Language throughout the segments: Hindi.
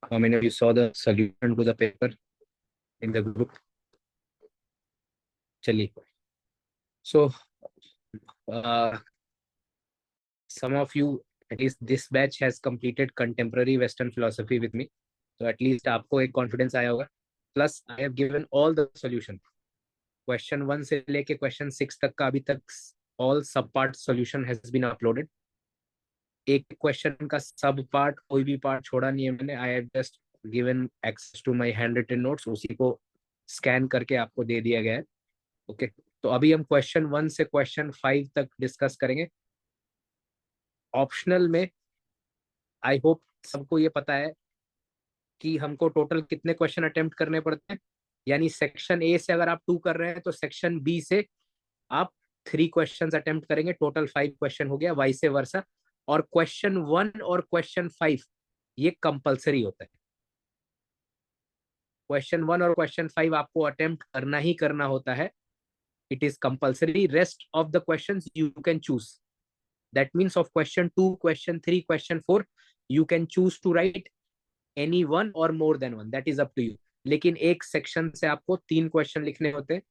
How many of you saw the solution to the paper in the group? चलिए. So, some of you, at least this batch has completed contemporary Western philosophy with me. So at least आपको एक confidence आया होगा. Plus, I have given all the solution. Question 1 से लेके question 6 तक का अभी तक all sub part solution has been uploaded. एक क्वेश्चन का सब पार्ट कोई भी पार्ट छोड़ा नहीं है मैंने. I have just given access to my handwritten notes, उसी को स्कैन करके आपको दे दिया गया है. ओके, तो अभी हम क्वेश्चन 1 से क्वेश्चन 5 तक डिस्कस करेंगे. ऑप्शनल में आई होप सबको ये पता है कि हमको टोटल कितने क्वेश्चन अटेम्प्ट करने पड़ते हैं. यानी सेक्शन ए से अगर आप 2 कर रहे हैं तो सेक्शन बी से आप 3 क्वेश्चंस अटेम्प्ट करेंगे. टोटल 5 क्वेश्चन हो गया, वाइस वर्सा. और क्वेश्चन 1 और क्वेश्चन 5 ये कंपलसरी होता है. क्वेश्चन 1 और क्वेश्चन 5 आपको अटेम्प्ट करना ही करना होता है. It is compulsory. Rest of the questions you can choose. That means of question 2, question 3, question 4 you can choose to write any one or more than one. That is up to you. लेकिन एक सेक्शन से आपको 3 क्वेश्चन लिखने होते हैं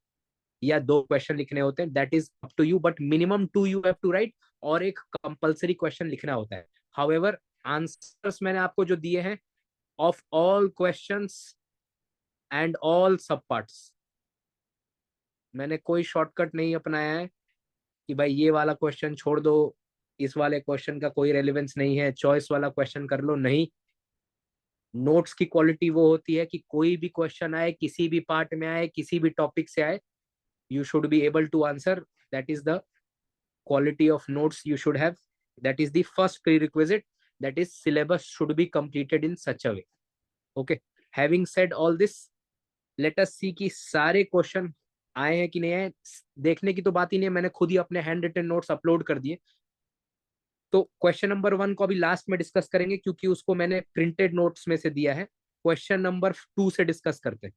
या 2 क्वेश्चन लिखने होते हैं. That is up to you, but minimum 2 you have to write. और एक कंपलसरी क्वेश्चन लिखना होता है. हाउएवर आंसर्स मैंने आपको जो दिए हैं of all questions and all सब पार्ट्स, मैंने कोई शॉर्टकट नहीं अपनाया है कि भाई ये वाला क्वेश्चन छोड़ दो, इस वाले क्वेश्चन का कोई रेलेवेंस नहीं है, चॉइस वाला क्वेश्चन कर लो. नहीं, नोट्स की क्वालिटी वो होती है कि कोई भी क्वेश्चन आए, किसी भी पार्ट में आए, किसी भी टॉपिक से आए, you should be able to answer. That is the quality of notes you should have. That is the first prerequisite. That is syllabus should be completed in such a way. Okay, having said all this, let us see कि सारे क्वेश्चन आए हैं कि नहीं आए. देखने की तो बात ही नहीं है, मैंने खुद ही अपने हैंड रिटन नोट्स अपलोड कर दिए. तो क्वेश्चन नंबर 1 को अभी लास्ट में डिस्कस करेंगे क्योंकि उसको मैंने प्रिंटेड नोट्स में से दिया है. क्वेश्चन नंबर 2 से डिस्कस करते हैं.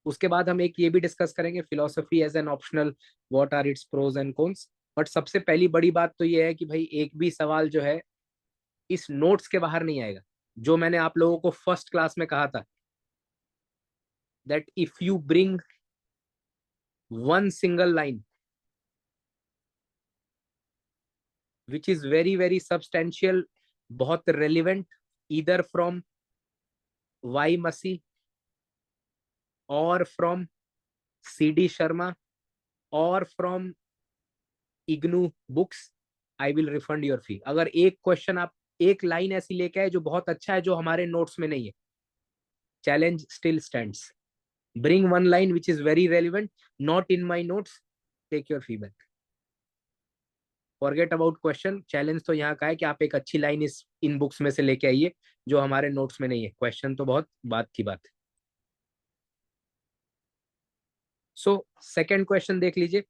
उसके बाद हम एक ये भी डिस्कस करेंगे philosophy as an optional, what are its pros and cons. बट सबसे पहली बड़ी बात तो ये है कि भाई एक भी सवाल जो है इस नोट्स के बाहर नहीं आएगा. जो मैंने आप लोगों को फर्स्ट क्लास में कहा था that if you bring one single line which is very very substantial, बहुत रेलिवेंट, ईदर फ्रॉम वाई मसी और फ्रॉम सी डी शर्मा और from IGNOU books, I will refund your फी. अगर एक क्वेश्चन आप एक लाइन ऐसी लेके आए जो बहुत अच्छा है, जो हमारे नोट्स में नहीं है, challenge still stands. Bring one line which is very relevant, not in my notes, take your feedback. Forget about question. Challenge तो यहाँ का है कि आप एक अच्छी लाइन इस इन बुक्स में से लेके आइए जो हमारे नोट्स में नहीं है. क्वेश्चन तो बहुत बात की बात है. सो सेकेंड क्वेश्चन देख लीजिए.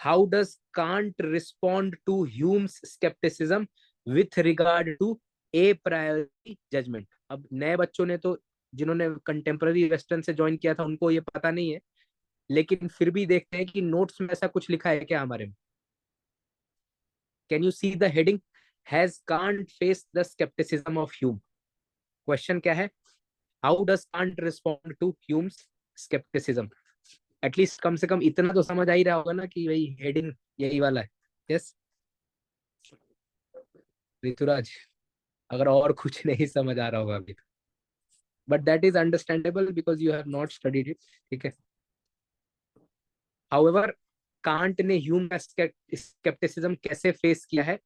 How does Kant respond to Hume's scepticism with regard to a priori judgement. अब नए बच्चों ने तो, जिन्होंने कंटेम्पररी वेस्टर्न से ज्वाइन किया था, उनको ये पता नहीं है, लेकिन फिर भी देखते हैं कि नोट्स में ऐसा कुछ लिखा है क्या हमारे में. Can you see the heading, has Kant face the scepticism of Hume. Question क्या है? How does Kant respond to Hume's scepticism. At least कम से कम इतना तो समझ आ ही रहा होगा ना कि भाई हेडिंग यही वाला है. यस ऋतुराज, अगर और कुछ नहीं समझ आ रहा होगा अभी, but that is understandable because you have not studied it. ठीक है. हाउएवर कांट ने ह्यूम का स्केप्टिसिज्म कैसे फेस किया है?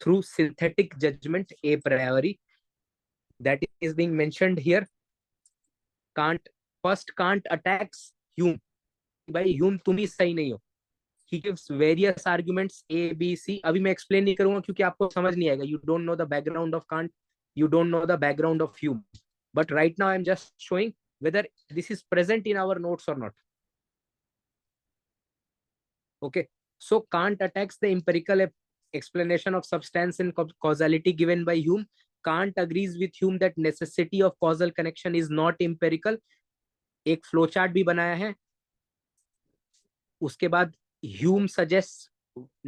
Through synthetic judgement a priori. That is being mentioned here. Kant first Kant attacks Hume. भाई ह्यूम तुम ही सही नहीं हो. he gives various arguments A, B, C. अभी मैं एक्सप्लेन नहीं करूंगा क्योंकि आपको समझ नहीं आएगा. You don't know the background of Kant, you don't know the background of Hume. But right now I'm just showing whether this is present in our notes or not. Okay. So Kant attacks the empirical explanation of substance and causality given by Hume. Kant agrees with Hume that necessity of causal connection is not empirical. एक फ्लो चार्ट भी बनाया है. उसके बाद Hume suggests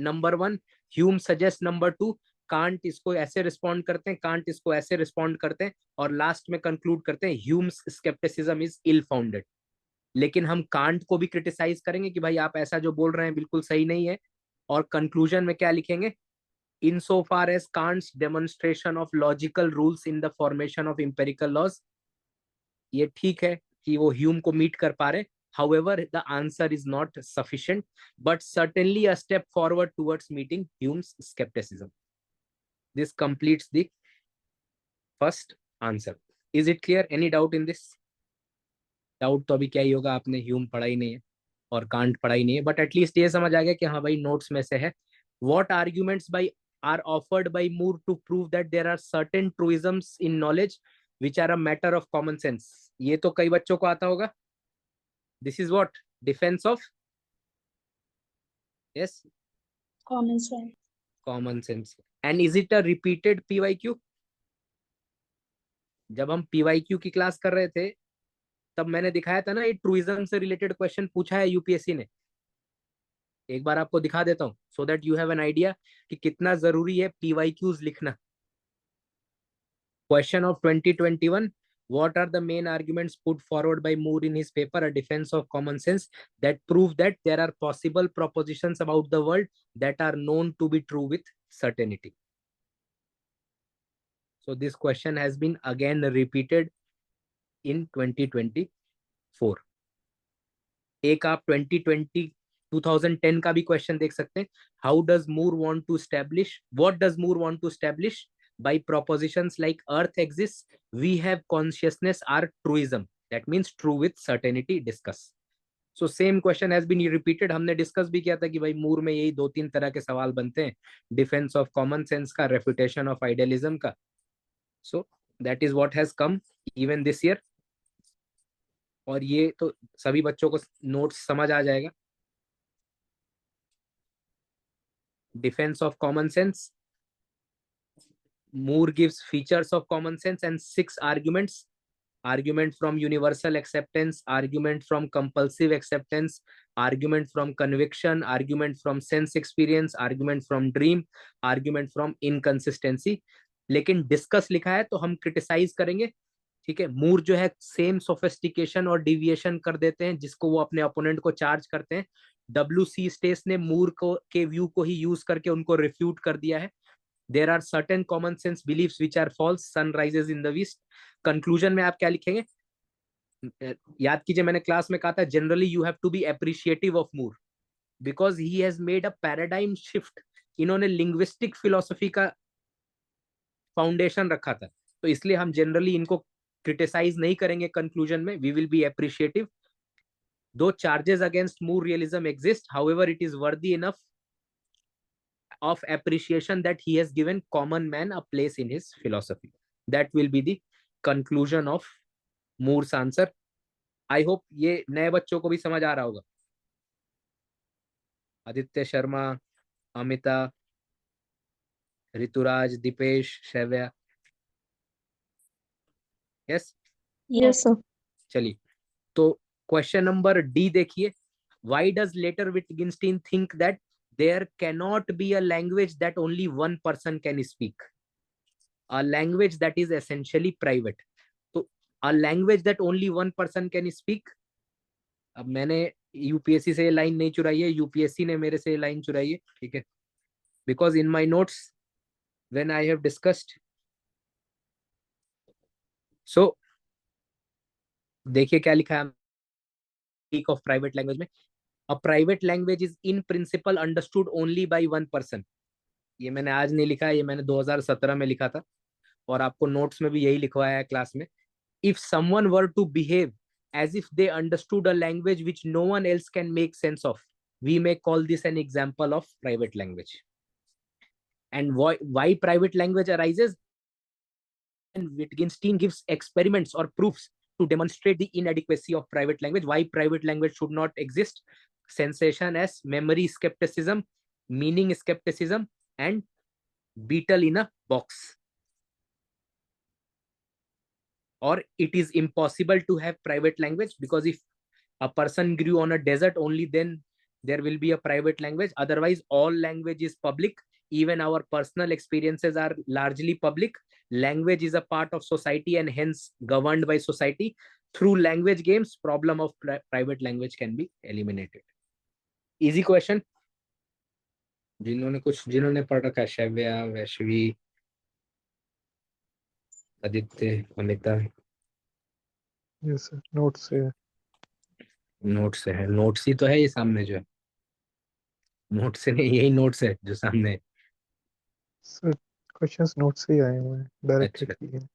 number 1, Hume suggests number 2, can't इसको ऐसे रिस्पॉन्ड करते हैं, कांट इसको ऐसे रिस्पॉन्ड करते हैं, और लास्ट में कंक्लूड करते हैं Hume's scepticism is ill founded. लेकिन हम कांट को भी क्रिटिसाइज करेंगे कि भाई आप ऐसा जो बोल रहे हैं बिल्कुल सही नहीं है, और कंक्लूजन में क्या लिखेंगे, in so far as Kant's demonstration of logical rules in the formation of empirical laws, ये ठीक है कि वो ह्यूम को मीट कर पा रहे, however the answer is not sufficient but certainly a step forward towards meeting Hume's skepticism. This completes the first answer. Is it clear? Any doubt in this? Doubt तो अभी क्या ही होगा, आपने ह्यूम पढ़ा ही नहीं है और कांट पढ़ा ही नहीं है, बट एटलीस्ट ये समझ आ गया कि हाँ भाई नोट्स में से है। What arguments by are offered by Moore to prove that there are certain truisms in knowledge which are a matter of common sense, ये तो कई बच्चों को आता होगा। This is what defence of, yes, Common sense. Common sense. And is it a repeated PYQ? जब हम पीवाईक्यू की क्लास कर रहे थे तब मैंने दिखाया था ना, ये ट्रूइज्म से रिलेटेड क्वेश्चन पूछा है यूपीएससी ने। एक बार आपको दिखा देता हूँ so that you have an idea कि कितना जरूरी है पीवाईक्यूज लिखना। Question of 2021, what are the main arguments put forward by Moore in his paper A Defense of Common Sense that prove that there are possible propositions about the world that are known to be true with certainty? So this question has been again repeated in 2024. एक आप 2010 का भी क्वेश्चन देख सकते हैं। How does Moore want to establish, what does Moore want to establish by propositions like earth exists, we have consciousness are truism, that means true with certainty, discuss. So same question has been repeated, हमने डिस्कस भी किया था कि भाई मूर में यही 2-3 तरह के सवाल बनते हैं, डिफेंस ऑफ कॉमन सेंस का, रेफ्यूटेशन ऑफ आइडियलिज्म का। So that is what has come even this year, और ये तो सभी बच्चों को नोट्स समझ आ जाएगा। Defence of common sense, Moore gives features of common sense and 6 arguments: argument from universal acceptance, argument from compulsive acceptance, argument from conviction, argument from sense experience, argument from dream, argument from inconsistency. लेकिन डिस्कस लिखा है तो हम क्रिटिसाइज करेंगे, ठीक है। मूर जो है सेम सोफिस्टिकेशन और डिविएशन कर देते हैं जिसको वो अपने ओपोनेंट को चार्ज करते हैं। डब्ल्यू.सी. स्टेस ने मूर को के व्यू को ही यूज करके उनको रिफ्यूट कर दिया है। There are certain common sense beliefs which are false. Sun rises in the west. Conclusion में आप क्या लिखेंगे? याद कीजिए मैंने क्लास में कहा था generally you have to be appreciative of Moore because he has made a paradigm shift. इन्होंने लिंग्विस्टिक फिलोसफी का फाउंडेशन रखा था, तो इसलिए हम जनरली इनको क्रिटिसाइज नहीं करेंगे। कंक्लूजन में वी विल बी अप्रिशिएटिव। दो charges against Moore realism exist, however it is worthy enough of appreciation that he has given common man a place in his philosophy. That will be the conclusion of Moore's answer. I hope ये नए बच्चों को भी समझ आ रहा होगा। Aditya Sharma, Amita, Rituraj, Deepesh, Shaivya, yes Yes, sir. चलिए तो क्वेश्चन नंबर डी देखिए। Why does later Wittgenstein think that there cannot be a language that only one person can speak? A language that is essentially private. तो a language that only one person can speak, अब मैंने यूपीएससी से लाइन नहीं चुराई है, यूपीएससी ने मेरे से लाइन चुराई है, ठीक है। Because in my notes when I have discussed, so देखिए क्या लिखा है ऑफ प्राइवेट लैंग्वेज में। A private language is in principle understood only by one person. ये मैंने आज नहीं लिखा है, ये मैंने 2017 में लिखा था और आपको नोट्स में भी यही लिखवाया है क्लास में। If someone were to behave as if they understood a language which no one else can make sense of, we may call this an example of private language. And why private language arises? And Wittgenstein gives experiments or proofs to demonstrate the inadequacy of private language, why private language should not exist. Sensation as memory skepticism, meaning skepticism, and beetle in a box. Or it is impossible to have private language because if a person grew on a desert, only then there will be a private language. Otherwise, all language is public. even our personal experiences are largely public. Language is a part of society and hence governed by society. Through language games, problem of private language can be eliminated. Easy question. जिन्होंने पढ़ रखा है, Shavya, Vaishvi, Aditya, Amita. Yes sir, note से है। नोट से है? नोट्स ही तो है ये सामने जो है। नोट से नहीं, यही नोट्स है जो सामने है। सर क्वेश्चंस नोट से ही आए हुए हैं, डायरेक्ट अच्छा। किए।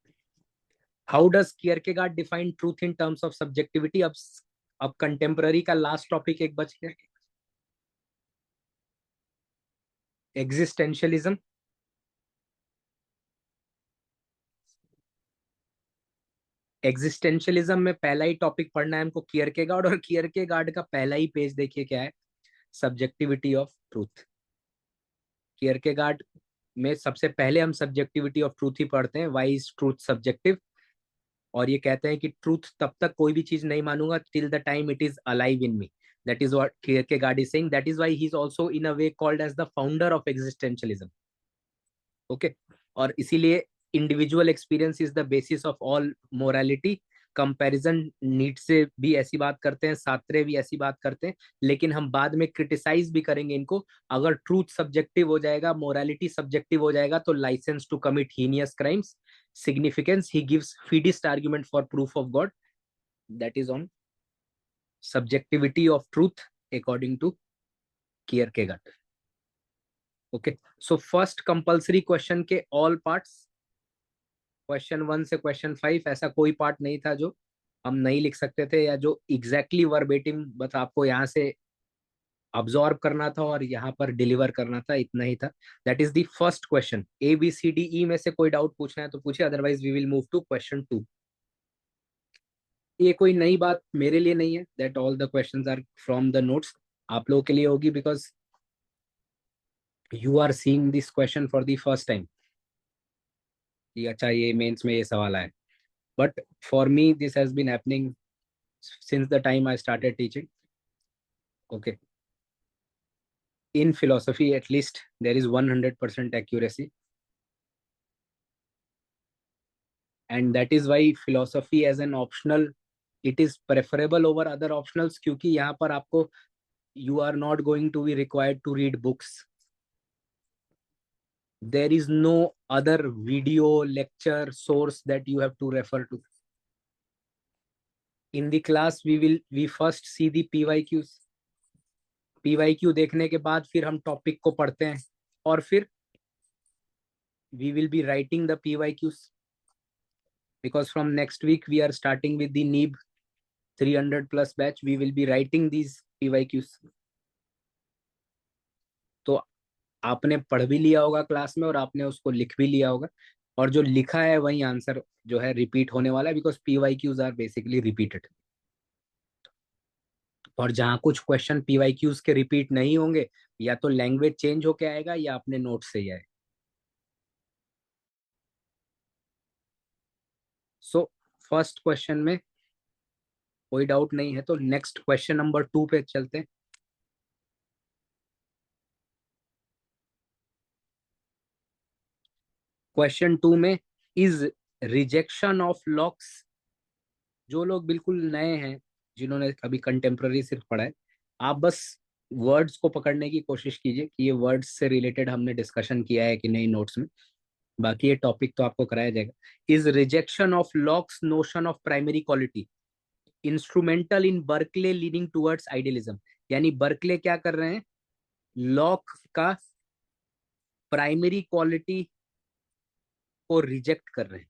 How does Kierkegaard define truth in terms of subjectivity? अब कंटेम्पररी का लास्ट टॉपिक एक बच गया, एग्जिस्टेंशियलिज्म। एग्जिस्टेंशियलिज्म में पहला ही टॉपिक पढ़ना है हमको कियरकेगार्ड, और कियरकेगार्ड का पहला ही पेज देखिए क्या है, सब्जेक्टिविटी ऑफ ट्रूथ। कियरकेगार्ड में सबसे पहले हम सब्जेक्टिविटी ऑफ ट्रूथ ही पढ़ते हैं, व्हाई इज ट्रूथ सब्जेक्टिव। और ये कहते हैं कि ट्रूथ तब तक कोई भी चीज नहीं मानूंगा till the time it is alive in me. That is what Kierkegaard is saying. That is why he is also in a way called as the founder of existentialism. Okay. और इसीलिए individual experience is the basis of all morality. Comparison need से भी ऐसी बात करते हैं, सात्रे भी ऐसी बात करते हैं, लेकिन हम बाद में क्रिटिसाइज भी करेंगे इनको। अगर ट्रूथ सब्जेक्टिव हो जाएगा, मोरालिटी सब्जेक्टिव हो जाएगा, तो licence to commit heinous crimes. Significance, he gives fideist argument for proof of God. That is on subjectivity of truth according to Kierkegaard. Okay, so first compulsory question के all parts, क्वेश्चन 1 से क्वेश्चन 5, ऐसा कोई पार्ट नहीं था जो हम नहीं लिख सकते थे या जो एग्जैक्टली वर्बेटिम बस आपको यहाँ से अब्सॉर्ब करना था और यहाँ पर डिलीवर करना था, इतना ही था। That is the first question. ABCDE में से कोई डाउट पूछना है तो पूछे, otherwise we will move to question 2। ये कोई नई बात मेरे लिए नहीं है, that all the questions are from the notes. आप लोगों के लिए होगी because you are seeing this question for the first time कि अच्छा ये मेंस में ये सवाल आया। But for me this has been happening since the time I started teaching. Okay, in philosophy at least there is 100% accuracy, and that is why philosophy as an optional it is preferable over other optionals, क्योंकि यहाँ पर आपको you are not going to be required to read books. There is no other video lecture source that you have to refer to. In the class we first see the PYQs. PYQ देखने के बाद फिर हम टॉपिक को पढ़ते हैं और फिर we will be writing the PYQs, because from next week we are starting with the NEEB 300 plus batch. We will be writing these PYQs. तो आपने पढ़ भी लिया होगा क्लास में और आपने उसको लिख भी लिया होगा, और जो लिखा है वही आंसर जो है रिपीट होने वाला है, because PYQs are basically repeated. और जहां कुछ क्वेश्चन PYQs के रिपीट नहीं होंगे, या तो लैंग्वेज चेंज होके आएगा या अपने नोट से ही आएगा। सो फर्स्ट क्वेश्चन में कोई डाउट नहीं है, तो नेक्स्ट क्वेश्चन नंबर 2 पे चलते हैं। क्वेश्चन 2 में इज रिजेक्शन ऑफ लॉक्स। जो लोग बिल्कुल नए हैं, जिन्होंने अभी कंटेम्प्ररी सिर्फ पढ़ा है, आप बस वर्ड्स को पकड़ने की कोशिश कीजिए कि ये वर्ड्स से रिलेटेड हमने डिस्कशन किया है कि नहीं नोट्स में। बाकी ये टॉपिक तो आपको कराया जाएगा। Is rejection of locks notion of primary quality instrumental in Berkeley leading towards idealism. यानी बर्कले क्या कर रहे हैं, लॉक का प्राइमरी क्वालिटी को रिजेक्ट कर रहे हैं।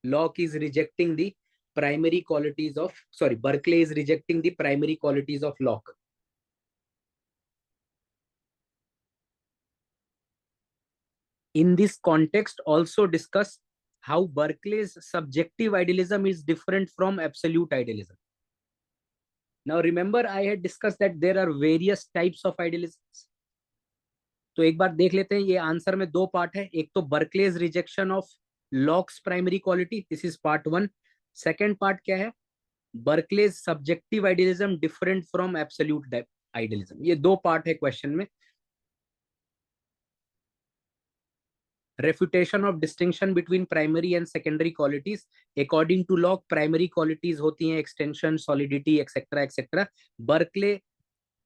Locke is rejecting the primary qualities of, sorry, Berkeley is rejecting the primary qualities of Locke. In this context, also discuss how Berkeley's subjective idealism is different from absolute idealism. Now remember, I had discussed that there are various types of idealisms. तो एक बार देख लेते हैं, ये आंसर में 2 पार्ट है। एक तो Berkeley's rejection of Locke's primary quality, this is part 1. Second part क्या है, Berkeley's subjective idealism different from absolute idealism. ये दो पार्ट है क्वेश्चन में। Refutation of distinction between primary and secondary qualities. According to Locke primary qualities होती हैं extension, solidity, et cetera et cetera. Berkeley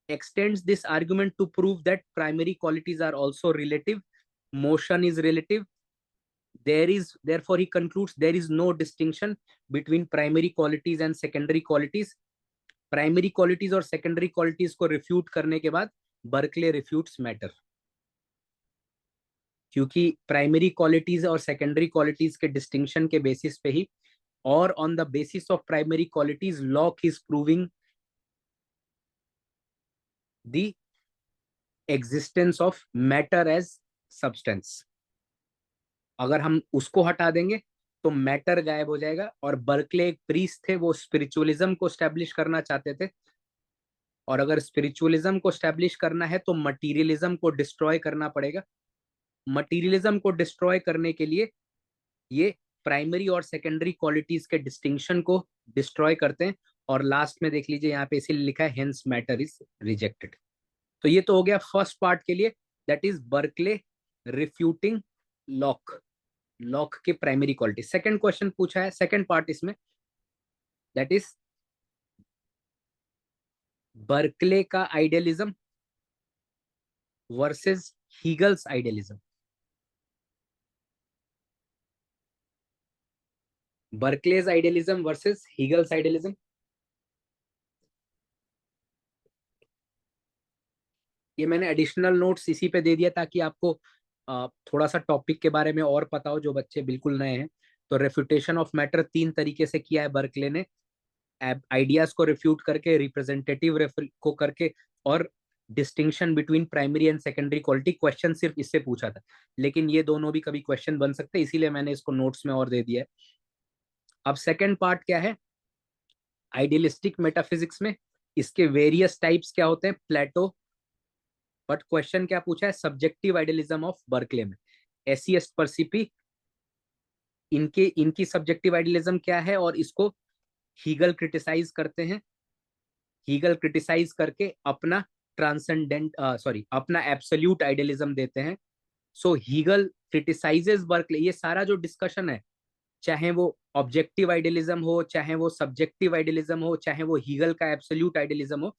extends this argument to prove that primary qualities are also relative. Motion is relative. Therefore, he concludes there is no distinction between primary qualities and secondary qualities. Primary qualities और secondary qualities को refute करने के बाद Berkeley refutes matter, क्योंकि primary qualities और secondary qualities के distinction के basis पे ही और on the basis of primary qualities Locke is proving the existence of matter as substance. अगर हम उसको हटा देंगे तो मैटर गायब हो जाएगा। और बर्कले एक प्रीस्ट थे, वो स्पिरिचुअलिज्म को स्टैब्लिश करना चाहते थे, और अगर स्पिरिचुअलिज्म को स्टैब्लिश करना है तो मटीरियलिज्म को डिस्ट्रॉय करना पड़ेगा। मटीरियलिज्म को डिस्ट्रॉय करने के लिए ये प्राइमरी और सेकेंडरी क्वालिटीज के डिस्टिंक्शन को डिस्ट्रॉय करते हैं। और लास्ट में देख लीजिए यहाँ पे इसीलिए लिखा है हेंस मैटर इज रिजेक्टेड। तो ये तो हो गया फर्स्ट पार्ट के लिए, that is Berkeley refuting Locke, Locke के प्राइमरी क्वालिटी। सेकंड क्वेश्चन पूछा है, सेकंड पार्ट इसमें, दैट इज बर्कले का idealism versus Hegel's idealism. Berkeley's idealism versus Hegel's idealism. ये मैंने एडिशनल नोट्स इसी पे दे दिया ताकि आपको थोड़ा सा टॉपिक के बारे में और पता हो, जो बच्चे बिल्कुल नए हैं। तो रेफ्यूटेशन ऑफ मैटर 3 तरीके से किया है बर्कले ने, आइडियाज को रिफ्यूट करके, रिप्रेजेंटेटिव को करके, और distinction between primary and secondary quality. Question सिर्फ इससे पूछा था, लेकिन ये दोनों भी कभी क्वेश्चन बन सकते हैं, इसीलिए मैंने इसको नोट्स में और दे दिया है। अब सेकेंड पार्ट क्या है, आइडियलिस्टिक मेटाफिजिक्स में इसके वेरियस टाइप्स क्या होते हैं, प्लेटो। बट क्वेश्चन क्या पूछा है, सब्जेक्टिव आइडियलिज्म ऑफ बर्कले में एसीएस परसिपी, इनकी सब्जेक्टिव आइडियलिज्म क्या है, और इसको हीगल क्रिटिसाइज करते हैं। हीगल क्रिटिसाइज करके अपना ट्रांसेंडेंट अपना एब्सोल्यूट आइडियलिज्म देते हैं। सो हीगल क्रिटिसाइजेस बर्कले। ये सारा जो डिस्कशन है, चाहे वो ऑब्जेक्टिव आइडियलिज्म हो, चाहे वो सब्जेक्टिव आइडियलिज्म हो, चाहे वो हीगल का एब्सोल्यूट आइडियलिज्म हो,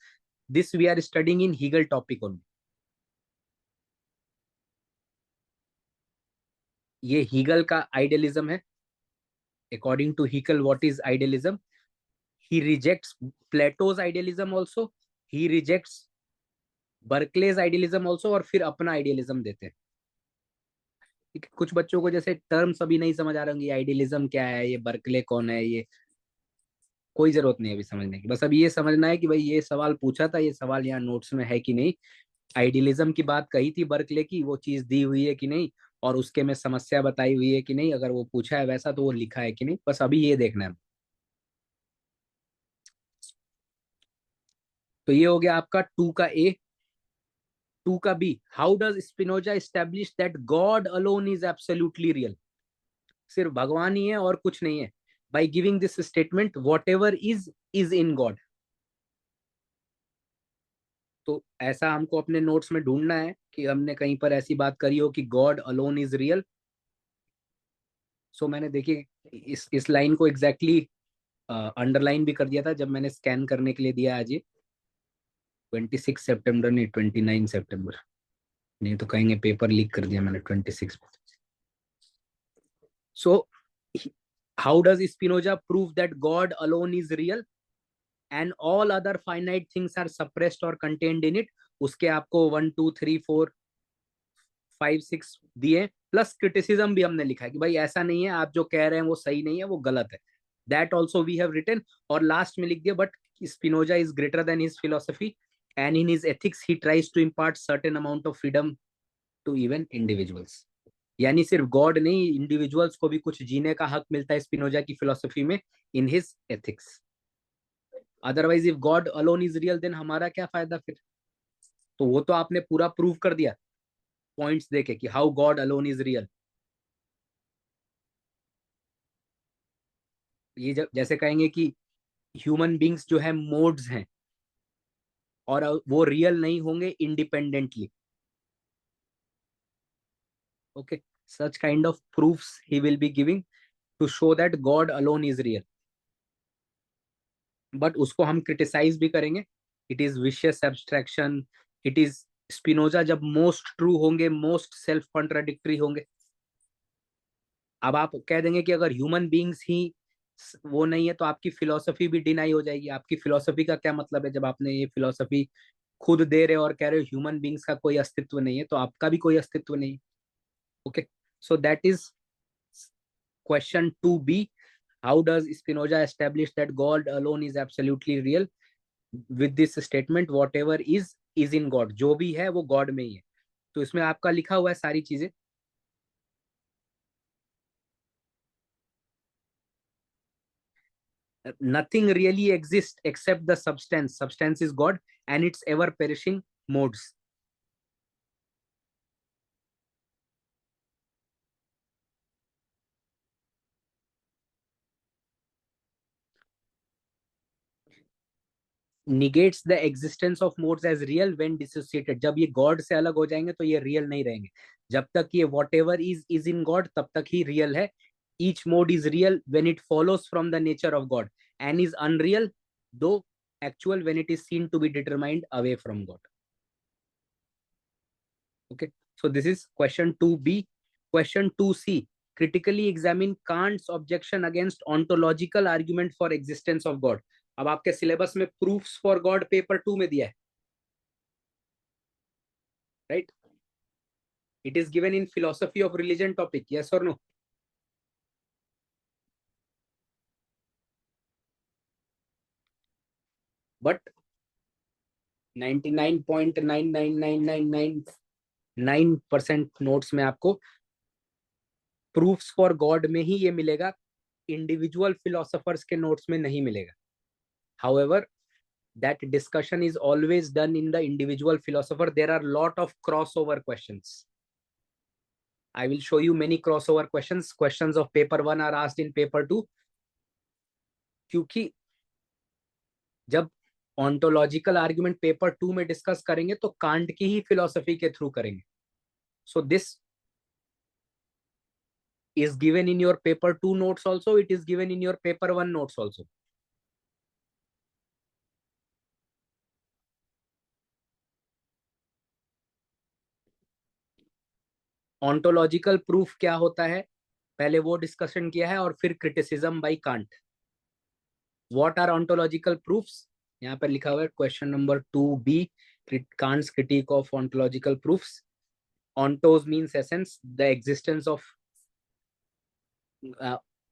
this we are studying in Hegel topic only. ये हीगल का आइडियलिज्म है। According to Hegel what is idealism, he rejects Plato's idealism also, he rejects Berkeley's idealism also, और फिर अपना आइडियलिज्म देते हैं। ठीक है, कुछ बच्चों को जैसे टर्म्स अभी नहीं समझ आ रहे होंगे, आइडियलिज्म क्या है, ये बर्कले कौन है, ये कोई जरूरत नहीं है अभी समझने की। बस अभी ये समझना है कि भाई ये सवाल पूछा था, ये सवाल यहाँ नोट्स में है कि नहीं, आइडियलिज्म की बात कही थी बर्कले की, वो चीज दी हुई है कि नहीं, और उसके में समस्या बताई हुई है कि नहीं, अगर वो पूछा है वैसा तो वो लिखा है कि नहीं, बस अभी ये देखना है। तो ये हो गया आपका 2 का ए। 2 का B, how does Spinoza establish that God alone is absolutely real. सिर्फ भगवान ही है और कुछ नहीं है। By giving this statement, whatever is in God. तो ऐसा हमको अपने नोट्स में ढूंढना है कि हमने कहीं पर ऐसी बात करी हो कि गॉड अलोन इज रियल। सो मैंने देखिए इस लाइन को एग्जैक्टली अंडरलाइन भी कर दिया था जब मैंने स्कैन करने के लिए दिया आज। ये 26 सितंबर नहीं, 29 सितंबर, नहीं तो कहेंगे पेपर लीक कर दिया मैंने 26। So, how does Spinoza prove that God alone is real and all other finite things are suppressed or contained in it? उसके आपको 1 2 3 4 5 6 दिए, प्लस क्रिटिसिज्म भी हमने लिखा है कि भाई ऐसा नहीं है, आप जो कह रहे हैं वो सही नहीं है, वो गलत है। That also we have written. और लास्ट में लिख दिया, but Spinoza is greater than his philosophy and in his ethics he tries to impart certain amount of freedom to even individuals. यानी सिर्फ गॉड नहीं, इंडिविजुअल्स को भी कुछ जीने का हक मिलता है स्पिनोजा की फिलोसफी में, in his ethics. Otherwise if God alone is real, then हमारा क्या फायदा फिर। तो वो तो आपने पूरा प्रूव कर दिया पॉइंट्स देके कि how God alone is real. ये जब जैसे कहेंगे कि ह्यूमन बींग्स जो है मोड्स हैं, और वो रियल नहीं होंगे independently. Okay, such kind of proofs he will be giving to show that God alone is real. But उसको हम criticize भी करेंगे. It is vicious abstraction. It is Spinoza जब मोस्ट ट्रू होंगे, मोस्ट सेल्फ कॉन्ट्राडिक्टरी होंगे. अब आप कह देंगे कि अगर ह्यूमन बींग्स ही वो नहीं है तो आपकी फिलोसफी भी डिनाई हो जाएगी. आपकी फिलोसफी का क्या मतलब है जब आपने ये फिलोसफी खुद दे रहे हो और कह रहे हो ह्यूमन बींग्स का कोई अस्तित्व नहीं है, तो आपका भी कोई अस्तित्व नहीं है. Okay, so that is question 2b. How does Spinoza establish that God alone is absolutely real? With this statement, whatever is in God. जो भी है वो God में ही है. तो इसमें आपका लिखा हुआ है सारी चीजें. Nothing really exists except the substance. Substance is God and its ever perishing modes. Negates the existence of modes as real when dissociated. जब ये God से अलग हो जाएंगे तो ये real नहीं रहेंगे. जब तक ये whatever is in God तब तक ही real है. Each mode is real when it follows from the nature of God and is unreal though actual when it is seen to be determined away from God. Okay, so this is question 2b. Question 2c. Critically examine Kant's objection against ontological argument for existence of God. अब आपके सिलेबस में proofs for God पेपर 2 में दिया है, right? It is given in philosophy of religion topic. Yes or no? But 99.99999% notes में आपको प्रूफ्स फॉर गॉड में ही ये मिलेगा. इंडिविजुअल फिलोसोफर्स के नोट्स में नहीं मिलेगा. However, that discussion is always done in the individual philosopher. There are lot of crossover questions. I will show you many crossover questions. Questions of paper 1 are asked in paper 2. क्योंकि जब ontological argument paper 2 में डिस्कस करेंगे तो कांट की ही फिलोसफी के थ्रू करेंगे. So this is given in your paper 2 notes also. It is given in your paper 1 notes also. Ontological proof क्या होता है पहले वो डिस्कशन किया है, और फिर criticism by Kant. What are ontological proofs? यहाँ पर लिखा हुआ है क्वेश्चन नंबर 2b. Kant's critique of ontological proofs. Ontos means essence, the existence of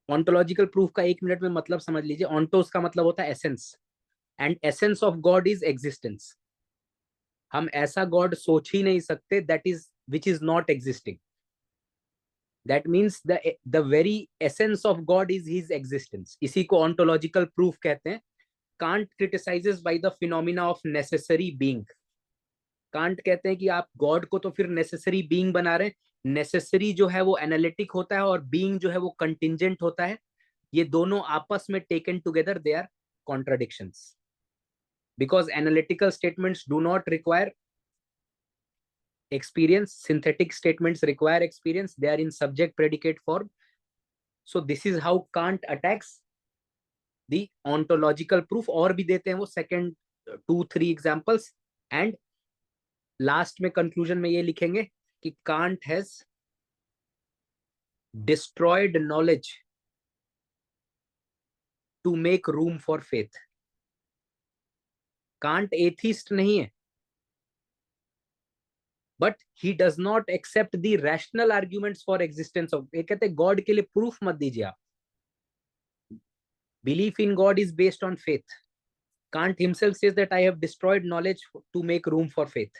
ontological proof का 1 मिनट में मतलब समझ लीजिए. ontos का मतलब होता है essence and essence of God is existence. हम ऐसा गॉड सोच ही नहीं सकते that is which is not existing. That means the very essence of God is his existence. इसी को ontological proof कहते हैं. Kant criticizes by the phenomena of necessary being. Kant कहते हैं कि आप गॉड को तो फिर necessary being बना रहे हैं. Necessary जो है वो एनालिटिक होता है और being जो है वो कंटिंजेंट होता है. ये दोनों आपस में taken together they are contradictions. Because analytical statements do not require experience, synthetic statements require experience. They are in subject predicate form. So this is how Kant attacks the ontological proof. और भी देते हैं वो second 2-3 examples. And last में conclusion में ये लिखेंगे कि Kant has destroyed knowledge to make room for faith. Kant atheist नहीं है, but he does not accept the rational arguments for existence of. ये कहते हैं गॉड के लिए प्रूफ मत दीजिए आप. Belief in God is based on faith. Kant himself says that I have destroyed knowledge to make room for faith.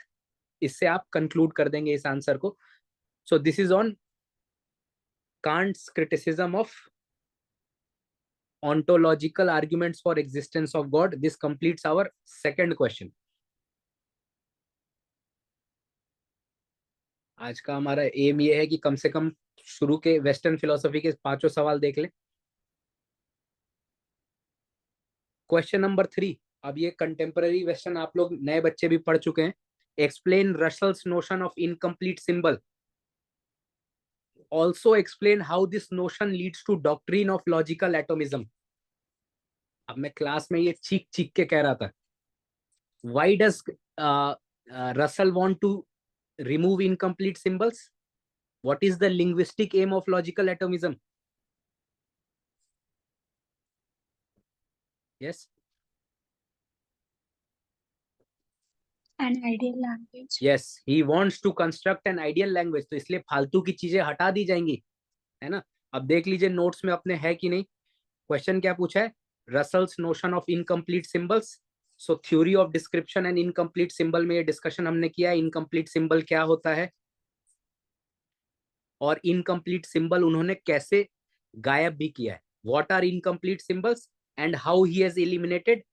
इससे आप कंक्लूड कर देंगे इस आंसर को. So this is on Kant's criticism of ontological arguments for existence of God. This completes our second question. आज का हमारा एम ये है कि कम से कम शुरू के वेस्टर्न फिलोसफी के 5 सवाल देख लें. Question number 3. अब ये कंटेम्पररी वेस्टर्न आप लोग नए बच्चे भी पढ़ चुके हैं. Explain Russell's notion of incomplete symbol. Also explain how this notion leads to doctrine of logical atomism. अब मैं क्लास में ये चीख चीख के कह रहा था. Why does Russell want to remove incomplete symbols? What is the linguistic aim of logical atomism? Yes. An ideal language. Yes, he wants to construct an ideal language. तो इसलिए फालतू की चीजें हटा दी जाएंगी, है ना. अब देख लीजिए नोट्स में अपने है कि नहीं. क्वेश्चन क्या पूछा है? Russell's notion of incomplete symbols. So theory of description and incomplete symbol में ये डिस्कशन हमने किया. इनकम्प्लीट सिंबल क्या होता है और इनकम्प्लीट सिंबल उन्होंने कैसे गायब भी किया है. What are incomplete symbols and how he has eliminated.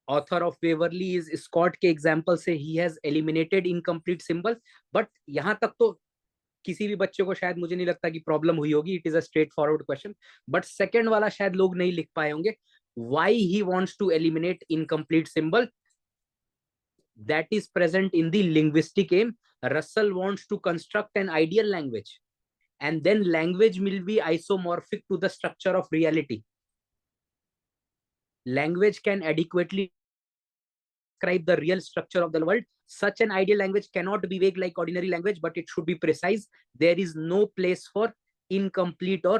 Author of Waverley is Scott के एग्जाम्पल से he has eliminated incomplete symbol. But यहां तक तो किसी भी बच्चे को शायद मुझे नहीं लगता कि प्रॉब्लम हुई होगी. It is a straightforward question. But second वाला शायद लोग नहीं लिख पाए होंगे. Why he wants to eliminate incomplete symbol. That is present in the linguistic M. Russell wants to construct an ideal language and then language will be isomorphic to the structure of reality. Language can adequately describe the real structure of the world. Such an ideal language cannot be vague like ordinary language, but it should be precise. There is no place for incomplete or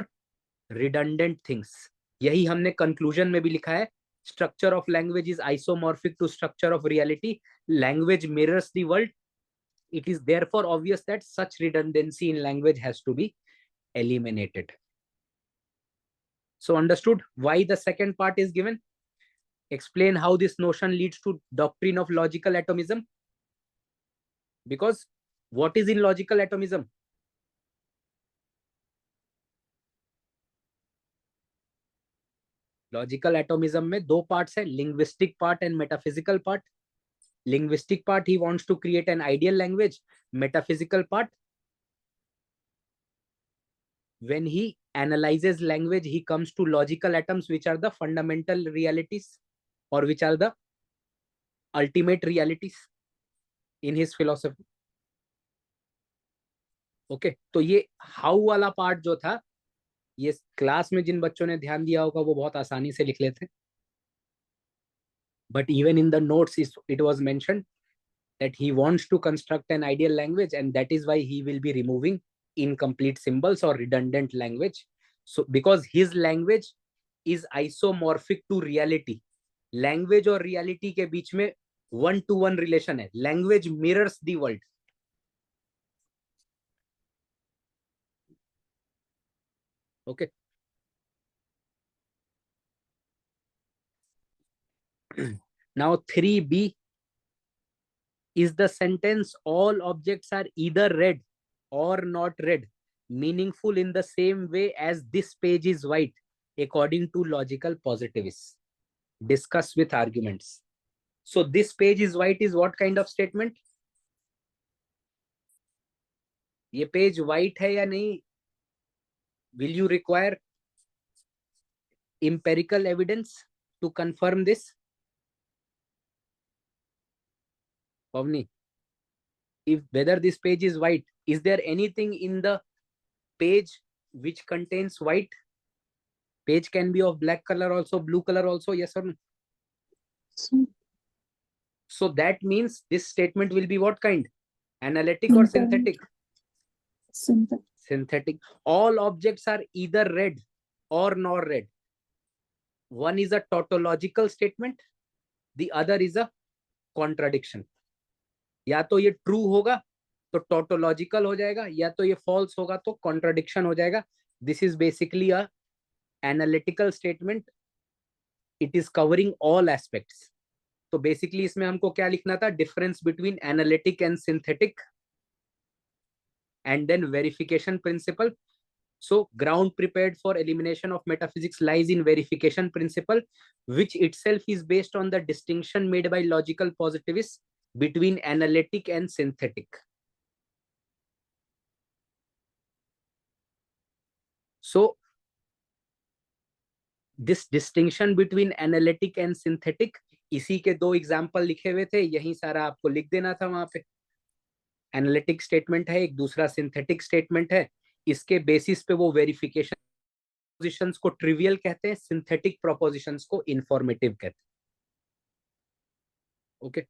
redundant things. यही हमने कंक्लूजन में भी लिखा है. Structure of language is isomorphic to structure of reality. Language mirrors the world. It is therefore obvious that such redundancy in language has to be eliminated. So understood why the second part is given. Explain how this notion leads to doctrine of logical atomism. Because what is in logical atomism? Logical atomism में दो parts है, linguistic part and metaphysical part. Linguistic part, he wants to create an ideal language. Metaphysical part, when he analyzes language, he comes to logical atoms, which are the fundamental realities or which are the ultimate realities in his philosophy. Okay, तो ये how वाला part जो था, ये क्लास में जिन बच्चों ने ध्यान दिया होगा वो बहुत आसानी से लिख लेते. But even in the notes, it was mentioned that he wants to construct an ideal language, and that is why he will be removing incomplete symbols or redundant language. So because his language is isomorphic to reality, language और reality के बीच में 1-to-1 relation है. Language mirrors the world. Okay. Now 3B is the sentence all objects are either red or not red meaningful in the same way as this page is white according to logical positivists. Discuss with arguments. So this page is white is what kind of statement? ये पेज white है या नहीं? Will you require empirical evidence to confirm this? Pavni, if whether this page is white, is there anything in the page which contains white? Page can be of black color also, blue color also, yes or no? So that means this statement will be what kind? Analytic or synthetic? Synthetic. All objects are either red or not red. One is a tautological statement, the other is a contradiction. या तो ये true होगा तो tautological हो जाएगा, या तो ये false होगा तो contradiction हो जाएगा. This is basically a analytical statement. It is covering all aspects. तो basically इसमें हमको क्या लिखना था? Difference between analytic and synthetic, and then verification principle. So ground prepared for elimination of metaphysics lies in verification principle, which itself is based on the distinction made by logical positivists between analytic and synthetic. So this distinction between analytic and synthetic, इसी के 2 एग्जाम्पल लिखे हुए थे, यही सारा आपको लिख देना था वहां पे। एनालिटिक स्टेटमेंट है एक, दूसरा सिंथेटिक स्टेटमेंट है, इसके बेसिस पे वो वेरिफिकेशन प्रोपोजिशंस को ट्रिवियल कहते हैं, सिंथेटिक प्रोपोजिशंस को इंफॉर्मेटिव कहते हैं। Okay,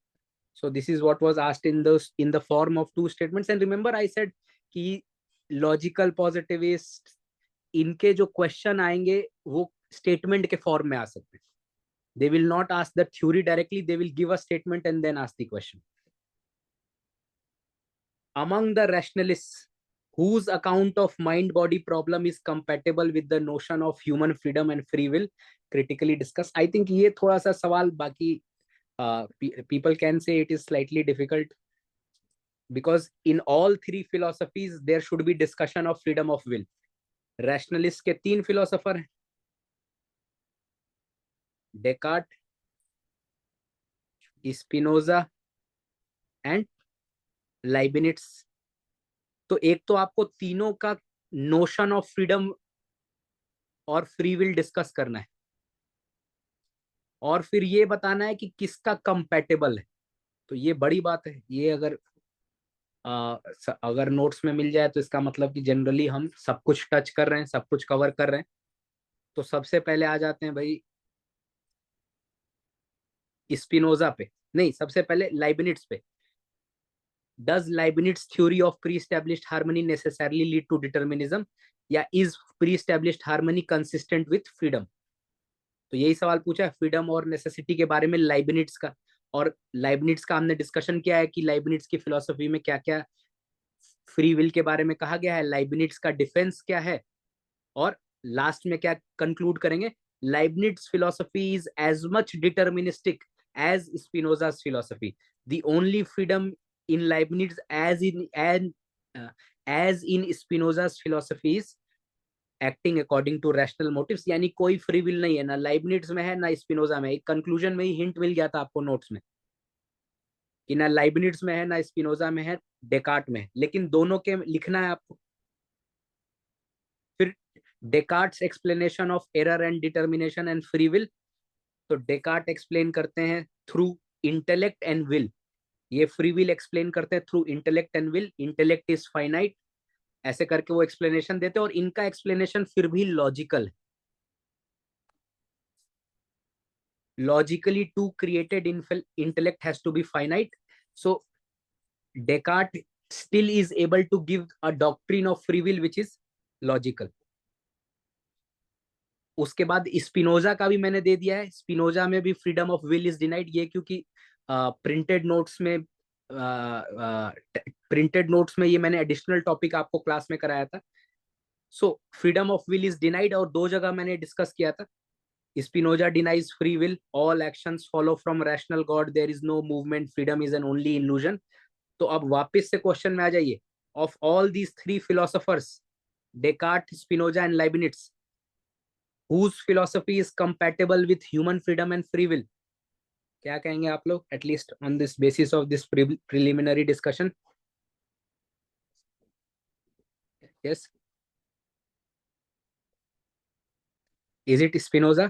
so this is what was asked in the form of 2 statements, and remember I said कि लॉजिकल पॉजिटिविस्ट इनके जो क्वेश्चन आएंगे वो स्टेटमेंट के फॉर्म में आ सकते हैं. They will not ask the theory directly, they will give a statement and then ask the question. Among the rationalists whose account of mind body problem is compatible with the notion of human freedom and free will, critically discuss. I think ये थोड़ा सा सवाल बाकी people can say it is slightly difficult because in all 3 philosophies there should be discussion of freedom of will. Rationalist के 3 philosopher हैं, Descartes, Spinoza and Leibniz. तो एक तो आपको तीनों का नोशन ऑफ फ्रीडम और फ्री विल डिस्कस करना है और फिर ये बताना है कि किसका कंपैटिबल है. तो ये बड़ी बात है. ये अगर नोट्स में मिल जाए तो इसका मतलब कि जनरली हम सब कुछ टच कर रहे हैं, सब कुछ कवर कर रहे हैं. तो सबसे पहले आ जाते हैं भाई स्पिनोजा पे, नहीं सबसे पहले लाइबनिट्स पे. Does Leibniz theory of pre-established harmony necessarily lead to determinism? या is pre-established harmony consistent with freedom? तो यही सवाल पूछा है फ्रीडम और नेसेसिटी के बारे में लाइबनिट्स का. और लाइबनिट्स का हमने डिस्कशन किया है कि लाइबनिट्स की फिलोसफी में क्या क्या फ्री विल के बारे में कहा गया है, लाइबनिट्स का डिफेंस क्या है, और लास्ट में क्या कंक्लूड करेंगे. Leibniz philosophy is as much deterministic as Spinoza's philosophy. The only freedom in Leibniz as in Spinoza's philosophy is acting according to rational motives. यानी कोई फ्री विल नहीं है, ना लाइबनिट्स में है ना स्पिनोजा में. एक कंक्लूजन में ही हिंट मिल गया था आपको नोट्स में कि ना लाइबनिट्स में है ना स्पिनोजा में है, डेकार्ट में है, लेकिन दोनों के लिखना है आपको. फिर Descartes' explanation of error and determination and free will. तो डेकार्ट एक्सप्लेन करते हैं थ्रू इंटेलेक्ट एंड विल, ये फ्री विल एक्सप्लेन करते हैं through intellect and will. Intellect is finite, ऐसे करके वो एक्सप्लेनेशन देते हैं और इनका एक्सप्लेनेशन फिर भी लॉजिकल है. Logically to created intellect has to be finite. So Descartes still is able to give a doctrine of free will which is logical. उसके बाद स्पिनोजा का भी मैंने दे दिया है. स्पिनोजा में भी freedom of will is denied. ये क्योंकि प्रिंटेड नोट्स में ये मैंने एडिशनल टॉपिक आपको क्लास में कराया था. So freedom of will is denied और 2 जगह मैंने डिस्कस किया था. Spinoza denies free will, all actions follow from rational God, there is no movement, freedom is an only illusion. तो अब वापस से क्वेश्चन में आ जाइए. Of all these 3 philosophers Descartes, Spinoza and Leibniz, whose philosophy is compatible with human freedom and free will? क्या कहेंगे आप लोग, at least on this basis of this preliminary discussion? Yes, is it Spinoza?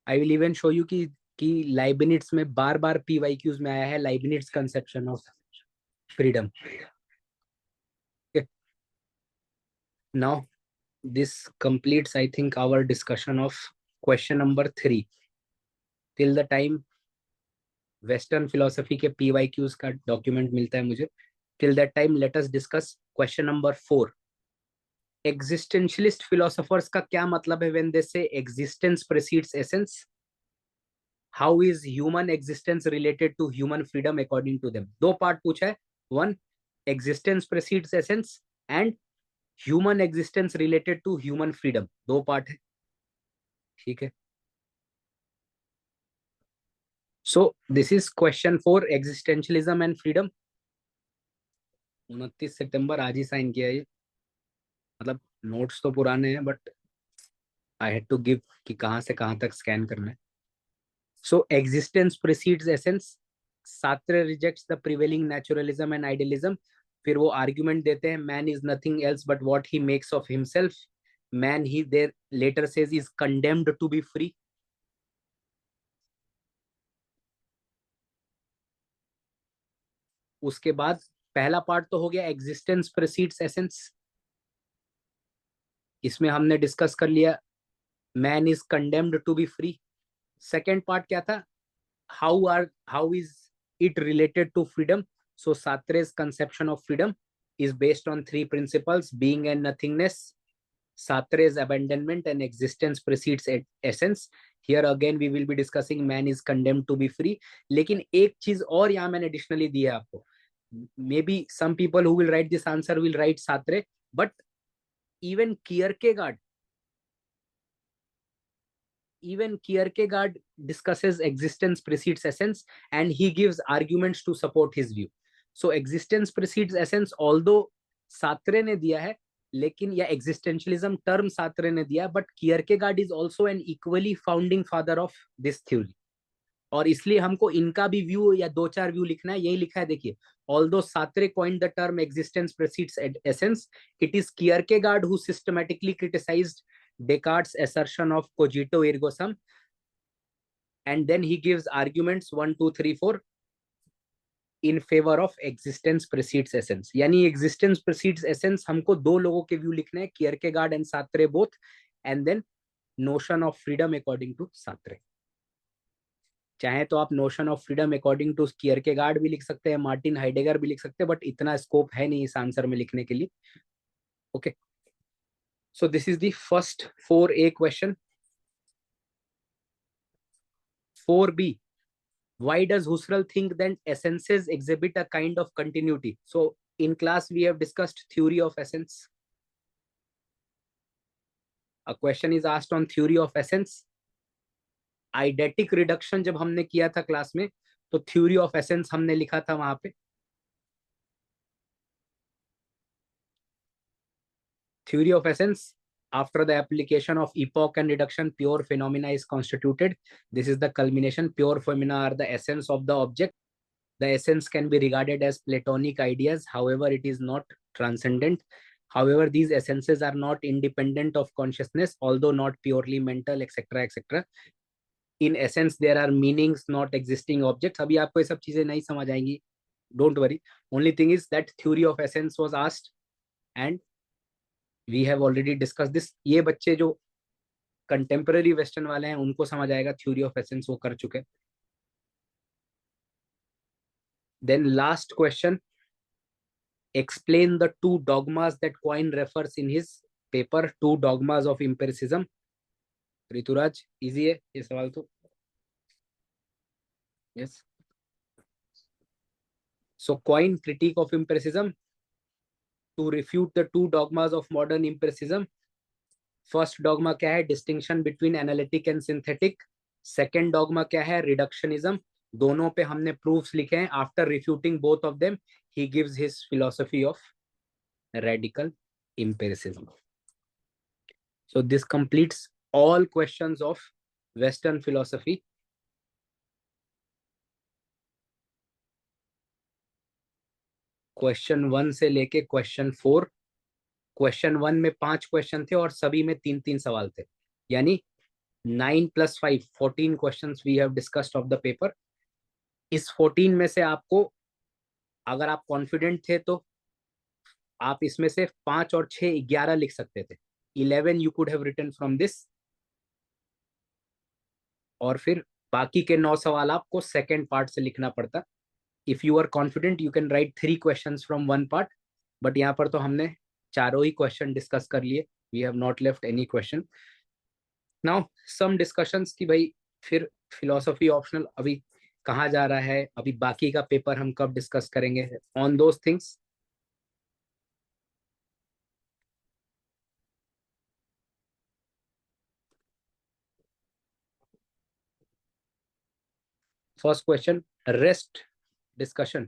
I will even show you कि लाइबनिट्स में बार बार PYQs में आया है Leibniz conception of freedom. Now this completes I think our discussion of question number 3. Till the time western philosophy के PYQs का डॉक्यूमेंट मिलता है मुझे, till that time let us discuss question number 4. Existentialist philosophers का क्या मतलब है when they say existence precedes essence? How is human existence related to human freedom according to them? 2 part पूछा है. 1, existence precedes essence and human existence related to human freedom. 2 part है, ठीक है. So this is question 4, existentialism and freedom. 29 सितंबर आज ही साइन किया ये, मतलब नोट्स तो पुराने हैं but I had to give कि कहां से कहां तक स्कैन करना है. So existence precedes essence. Sartre rejects the prevailing naturalism and idealism. फिर वो आर्ग्यूमेंट देते हैं man is nothing else but what he makes of himself, man he there later says is condemned to be free. उसके बाद पहला पार्ट तो हो गया एग्जिस्टेंस प्रेसीड्स एसेंस, इसमें हमने डिस्कस कर लिया man is condemned to be free. Second part क्या था, how is it related to freedom? So Sartre's conception of freedom is based on three principles: being and nothingness, Sartre's abandonment, and existence precedes essence. Here again we will be discussing man is condemned to be free. लेकिन एक चीज और यहाँ मैंने एडिशनली दी है आपको, maybe some people who will write this answer will write Sartre, but even Kierkegaard discusses existence precedes essence and he gives arguments to support his view. So existence precedes essence, although Sartre ने दिया है, लेकिन या existentialism term Sartre ने दिया, but Kierkegaard is also an equally founding father of this theory. और इसलिए हमको इनका भी व्यू या दो चार व्यू लिखना है, यही लिखा है देखिए, although Sartre coined the term existence precedes essence, it is Kierkegaard who systematically criticized Descartes' assertion of cogito ergo sum, and then he gives arguments 1, 2, 3, 4 in favor of existence precedes essence. यानी existence precedes essence हमको दो लोगों के व्यू लिखने हैं, Kierkegaard and Sartre both, and then notion of freedom according to Sartre. चाहे तो आप notion of freedom according to Kierkegaard भी लिख सकते हैं, मार्टिन हाइडेगर भी लिख सकते हैं, बट इतना स्कोप है नहीं इस आंसर में लिखने के लिए। Okay, so this is the first 4A question. 4B, why does Husserl think that essences exhibit a kind of continuity? So in class we have discussed theory of essence. A question is asked on theory of essence. Eidetic reduction जब हमने किया था क्लास में, तो थ्योरी ऑफ एसेंस हमने लिखा था वहां पे, theory of essence after the application of epoch and reduction pure phenomena is constituted. This is the culmination. Pure phenomena are the essence of the object. The essence can be regarded as platonic ideas, however it is not transcendent. However, these essences are not independent of consciousness, although not purely mental, etc., etc. In essence there are meanings, not existing objects. अभी आपको ये सब चीजें नहीं समझ आएंगी, don't worry. Only thing is that theory of essence was asked and we have already discussed this. ये बच्चे जो कंटेम्पररी वेस्टर्न वाले हैं उनको समझ आएगा, थ्योरी ऑफ एसेंस वो कर चुके। Then last question, explain the two dogmas that Quine refers in his paper, two dogmas of empiricism. Rituraj, easy है ये सवाल तो? Yes. So Quine critique of empiricism to refute the two dogmas of modern empiricism. First dogma क्या है? Distinction between analytic and synthetic. Second dogma क्या है? Reductionism. दोनों पे हमने proofs लिखे हैं. After refuting both of them, he gives his philosophy of radical empiricism. So this completes all questions of Western philosophy. Question 1 से लेके क्वेश्चन 4, क्वेश्चन 1 में 5 क्वेश्चन थे और सभी में 3-3 सवाल थे, यानी 9 + 5 14 questions we have discussed of the paper. इस 14 में से आपको, अगर आप कॉन्फिडेंट थे तो आप इसमें से 5 और 6 11 लिख सकते थे। 11 you could have written from this, और फिर बाकी के 9 सवाल आपको सेकेंड पार्ट से लिखना पड़ता। If you are confident, you can write 3 questions from one part, but यहाँ पर तो हमने चारों ही क्वेश्चन डिस्कस कर लिए। We have not left any question. Now some discussions कि भाई फिर philosophy optional अभी कहाँ जा रहा है, अभी बाकी का पेपर हम कब डिस्कस करेंगे, on those things. First question, rest discussion.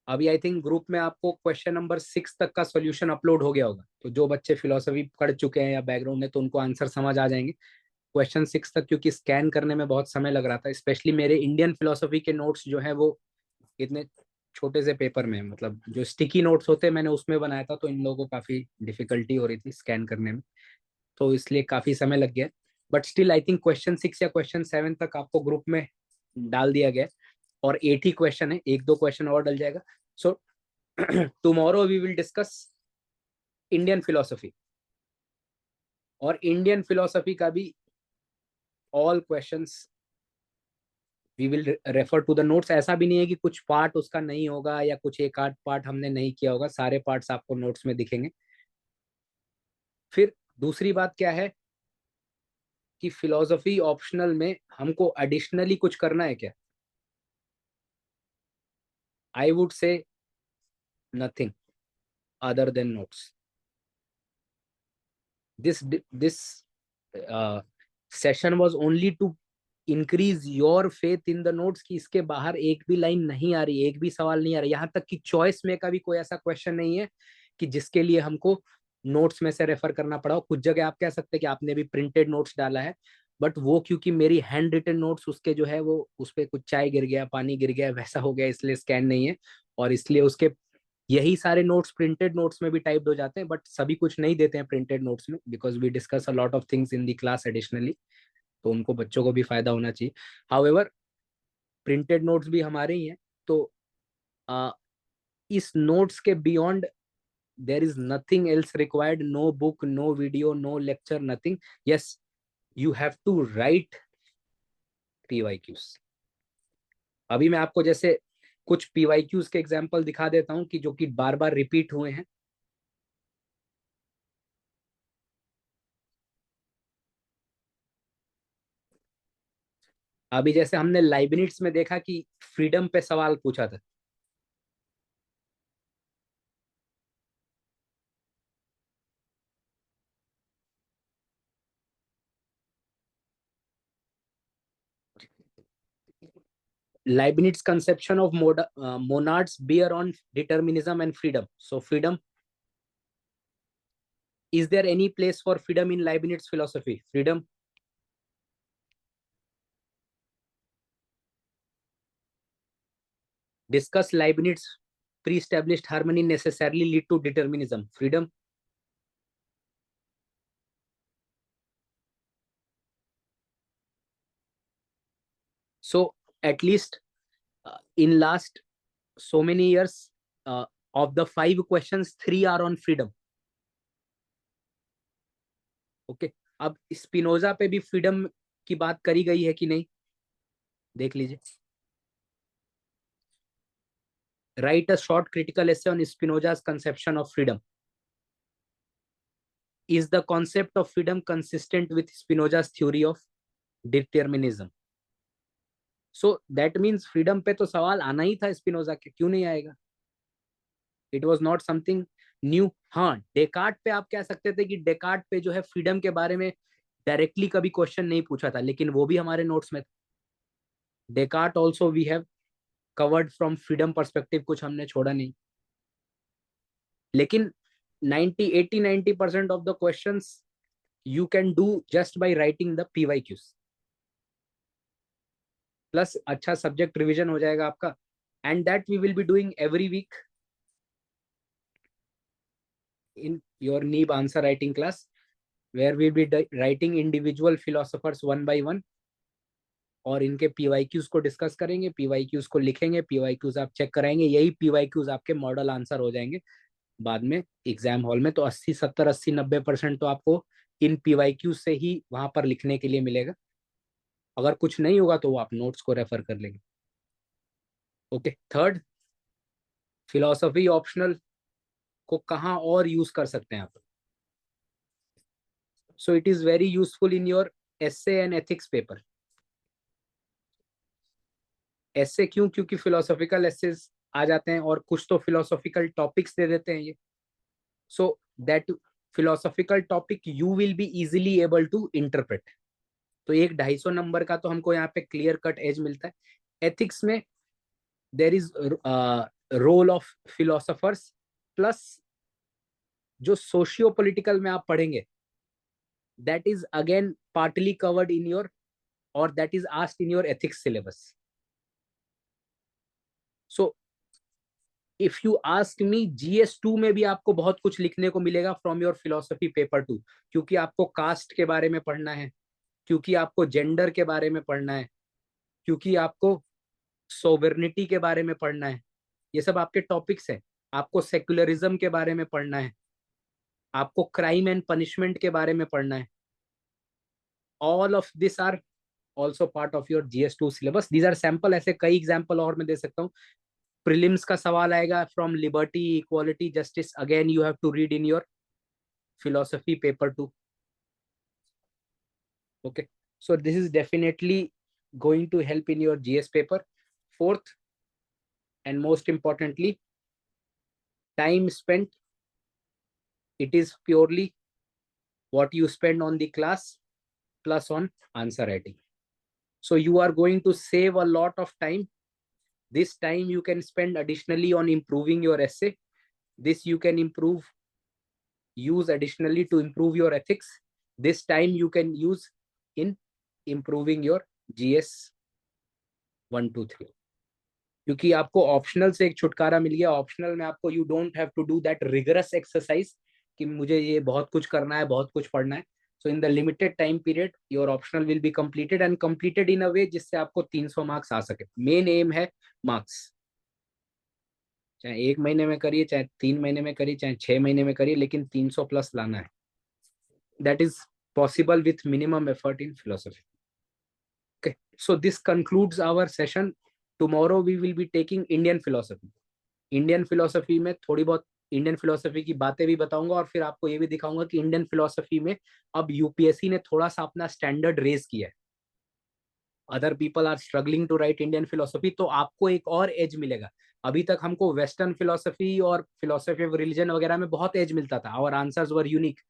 अभी आई थिंक ग्रुप में आपको क्वेश्चन नंबर 6 तक का सॉल्यूशन अपलोड हो गया होगा, तो जो बच्चे फिलोसफी पढ़ चुके हैं या बैकग्राउंड में, तो उनको आंसर समझ आ जाएंगे। क्वेश्चन 6 तक क्योंकि स्कैन करने में बहुत समय लग रहा था, स्पेशली मेरे इंडियन फिलोसफी के नोट्स जो है वो इतने छोटे से पेपर में, मतलब जो स्टिकी नोट्स होते हैं मैंने उसमें बनाया था, तो इन लोगों को काफी डिफिकल्टी हो रही थी स्कैन करने में, तो इसलिए काफी समय लग गया। But still I think question 6 या क्वेश्चन 7 तक आपको ग्रुप में डाल दिया गया, और 8 ही क्वेश्चन है, एक दो क्वेश्चन और डल जाएगा। So tomorrow we will discuss Indian philosophy, और इंडियन फिलोसफी का भी all questions we will refer to the notes. ऐसा भी नहीं है कि कुछ पार्ट उसका नहीं होगा या कुछ एक आध पार्ट हमने नहीं किया होगा, सारे पार्ट्स आपको नोट्स में दिखेंगे। फिर दूसरी बात क्या है कि फिलोसफी ऑप्शनल में हमको एडिशनली कुछ करना है क्या? I would say nothing other than notes. This session was only to increase your faith in the notes, कि इसके बाहर एक भी लाइन नहीं आ रही, एक भी सवाल नहीं आ रहा, यहाँ तक कि चॉइस में का भी कोई ऐसा क्वेश्चन नहीं है कि जिसके लिए हमको नोट्स में से रेफर करना पड़ा हो। कुछ जगह आप कह सकते हैं कि आपने भी प्रिंटेड नोट्स डाला है, बट वो क्योंकि मेरी हैंड रिटन नोट्स उसके जो है वो उस पर कुछ चाय गिर गया, पानी गिर गया, वैसा हो गया, इसलिए स्कैन नहीं है, और इसलिए उसके यही सारे नोट्स प्रिंटेड नोट्स में भी टाइप्ड हो जाते हैं, बट सभी कुछ नहीं देते हैं प्रिंटेड नोट्स में, because we discuss a lot of things in the class additionally, तो उनको बच्चों को भी फायदा होना चाहिए। हाउएवर प्रिंटेड नोट्स भी हमारे ही हैं, तो आ, इस नोट्स के beyond there is nothing else required, no book, no video, no lecture, nothing. Yes, you have to write PYQs. अभी मैं आपको जैसे कुछ पीवाईक्यूज के एग्जांपल दिखा देता हूं कि जो कि बार बार रिपीट हुए हैं। अभी जैसे हमने लाइबनिट्स में देखा कि फ्रीडम पे सवाल पूछा था, Leibniz conception of monads bear on determinism and freedom. So freedom, is there any place for freedom in Leibniz philosophy? Freedom. Discuss Leibniz pre-established harmony necessarily lead to determinism. Freedom. So at least in last so many years, of the 5 questions, 3 are on freedom. Okay. अब स्पिनोजा पे भी फ्रीडम की बात करी गई है कि नहीं, देख लीजिए। Write a short critical essay on Spinoza's conception of freedom. Is the concept of freedom consistent with Spinoza's theory of determinism? So that means freedom पे तो सवाल आना ही था स्पिनोजा के, क्यों नहीं आएगा? It was not something new. हाँ, डेकार्ट पे आप कह सकते थे कि डेकार्ट पे जो है फ्रीडम के बारे में डायरेक्टली कभी क्वेश्चन नहीं पूछा था, लेकिन वो भी हमारे नोट्स में था। Descartes also we have covered from freedom perspective, कुछ हमने छोड़ा नहीं। लेकिन 90 of the questions you can do just by writing the PYQs, plus अच्छा सब्जेक्ट रिवीजन हो जाएगा आपका, and that we will be doing every week in your NEEB answer writing class, where we'll be writing individual philosophers one by one, और इनके PYQs को डिस्कस करेंगे, PYQs को लिखेंगे, PYQs आप चेक कराएंगे, यही PYQs आपके मॉडल आंसर हो जाएंगे बाद में एग्जाम हॉल में। तो 80 70 80 90% तो आपको इन PYQs से ही वहां पर लिखने के लिए मिलेगा। अगर कुछ नहीं होगा तो वो आप नोट्स को रेफर कर लेंगे। ओके। थर्ड, फिलोसफी ऑप्शनल को कहाँ और यूज कर सकते हैं आप? So it is very useful in your essay and ethics paper. Essay क्यों? क्योंकि फिलोसॉफिकल एसेस आ जाते हैं और कुछ तो फिलोसॉफिकल टॉपिक्स दे देते हैं ये, so that philosophical topic you will be easily able to interpret. तो एक 250 नंबर का तो हमको यहाँ पे क्लियर कट एज मिलता है। एथिक्स में there is role of philosophers, plus जो सोशियो पॉलिटिकल में आप पढ़ेंगे that is again partly covered in your, और that is asked in your ethics syllabus. So if you ask me, GS2 में भी आपको बहुत कुछ लिखने को मिलेगा फ्रॉम योर फिलोसफी पेपर 2, क्योंकि आपको कास्ट के बारे में पढ़ना है, क्योंकि आपको जेंडर के बारे में पढ़ना है, क्योंकि आपको सोवरेनिटी के बारे में पढ़ना है। ये सब आपके टॉपिक्स हैं। आपको सेक्युलरिज्म के बारे में पढ़ना है, आपको क्राइम एंड पनिशमेंट के बारे में पढ़ना है। All of this are also part of your GS2 syllabus. These are sample, ऐसे कई एग्जाम्पल और मैं दे सकता हूँ। प्रीलिम्स का सवाल आएगा from liberty, equality, justice, again you have to read in your philosophy paper 2. Okay, so this is definitely going to help in your GS paper. Fourth and most importantly, time spent, it is purely what you spend on the class plus on answer writing. So you are going to save a lot of time. This time you can spend additionally on improving your essay. This you can use additionally to improve your ethics. This time you can use in improving your GS 1, 2, 3. क्योंकि आपको ऑप्शनल से एक छुटकारा मिल गया। ऑप्शनल में आपको you don't have to do that rigorous exercise कि मुझे ये बहुत कुछ करना है, बहुत कुछ पढ़ना है। So in the limited time period your optional will be completed and completed in a way जिससे आपको 300 मार्क्स आ सके। मेन एम है मार्क्स, चाहे 1 महीने में करिए, चाहे 3 महीने में करिए, चाहे 6 महीने में करिए, लेकिन 300 प्लस लाना है। That is possible with minimum effort in philosophy. Okay, so this concludes our session. Tomorrow we will be taking Indian philosophy. Indian philosophy में थोड़ी बहुत इंडियन फिलोसफी की बातें भी बताऊंगा और फिर आपको ये भी दिखाऊंगा कि इंडियन फिलोसफी में अब यूपीएससी ने थोड़ा सा अपना स्टैंडर्ड रेज किया है। Other people are struggling to write Indian philosophy, तो आपको एक और एज मिलेगा। अभी तक हमको वेस्टर्न फिलोसफी और फिलोसफी ऑफ रिलीजन वगैरह में बहुत एज मिलता था, our answers were unique.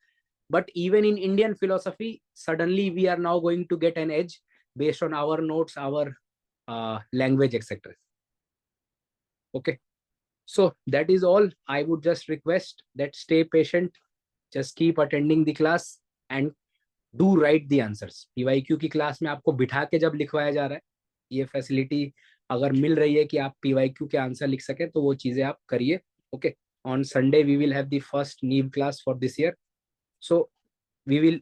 But even in Indian philosophy, suddenly we are now going to get an edge based on our notes, our language, etc. Okay, so that is all. I would just request that stay patient, just keep attending the class and do write the answers. PYQ की क्लास में आपको बिठा के जब लिखवाया जा रहा है, ये फैसिलिटी अगर मिल रही है कि आप PYQ के आंसर लिख सके तो वो चीजें आप करिए। Okay, on Sunday we will have the first Neev class for this year. So we will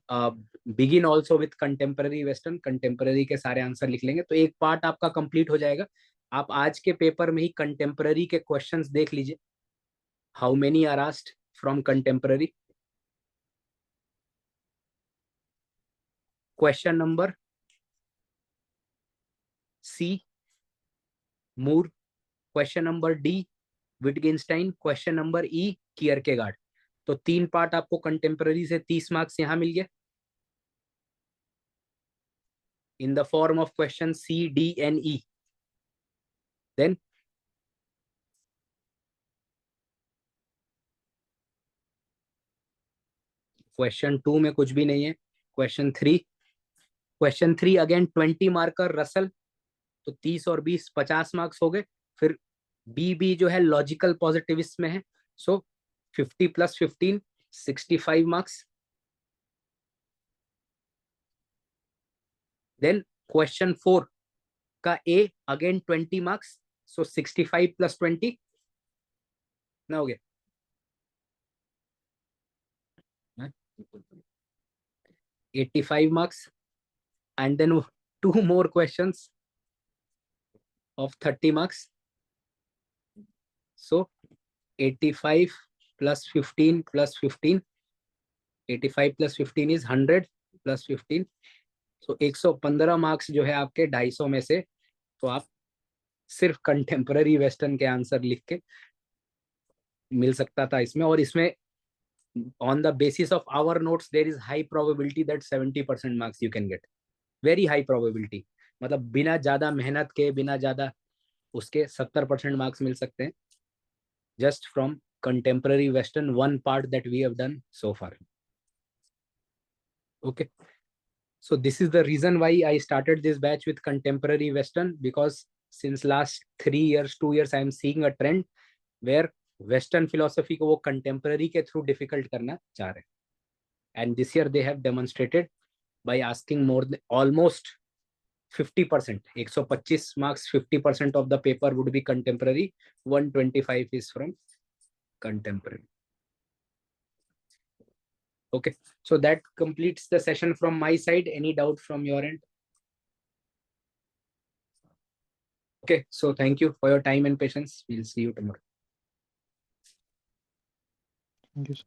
begin also with contemporary western. Contemporary के सारे आंसर लिख लेंगे तो एक पार्ट आपका कंप्लीट हो जाएगा। आप आज के पेपर में ही कंटेम्पररी के क्वेश्चंस देख लीजिए, how many are asked from contemporary. Question number C Moore, question number D Wittgenstein, question number E Kierkegaard. तो 3 पार्ट आपको कंटेम्पररी से 30 मार्क्स यहाँ मिल गए in the form of question C, D and E. Then question 2 में कुछ भी नहीं है. क्वेश्चन 3 अगेन 20 मार्कर रसल, तो 30 और 20 50 मार्क्स हो गए. फिर बी जो है लॉजिकल पॉजिटिविस्ट में है, सो 50 + 15 65 मार्क्स. देन क्वेश्चन 4 का ए अगेन 20 मार्क्स, सो 65 + 20 ना हो गया 85 marks. And then 2 more questions of 30 marks. So 85 + 15 + 15. 85 + 15 is 100 + 15. So 115 marks जो है आपके 250 में से, तो आप सिर्फ कंटेम्पररी वेस्टर्न के आंसर लिख के मिल सकता था इसमें. और इसमें on the basis of our notes there is high probability that 70% marks you can get. Very high probability. मतलब बिना ज्यादा मेहनत के, बिना ज्यादा उसके 70% मार्क्स मिल सकते हैं just from contemporary western, one part that we have done so far. Okay, so this is the reason why I started this batch with contemporary western, because since last 3 years 2 years I am seeing a trend where western philosophy को वो contemporary के through difficult करना चाह रहे हैं. And this year they have demonstrated by asking more than almost 50%. 125 marks, 50% of the paper would be contemporary. 125 is from contemporary. Okay, so that completes the session from my side. Any doubt from your end? Okay, so thank you for your time and patience. We'll see you tomorrow. Thank you, sir.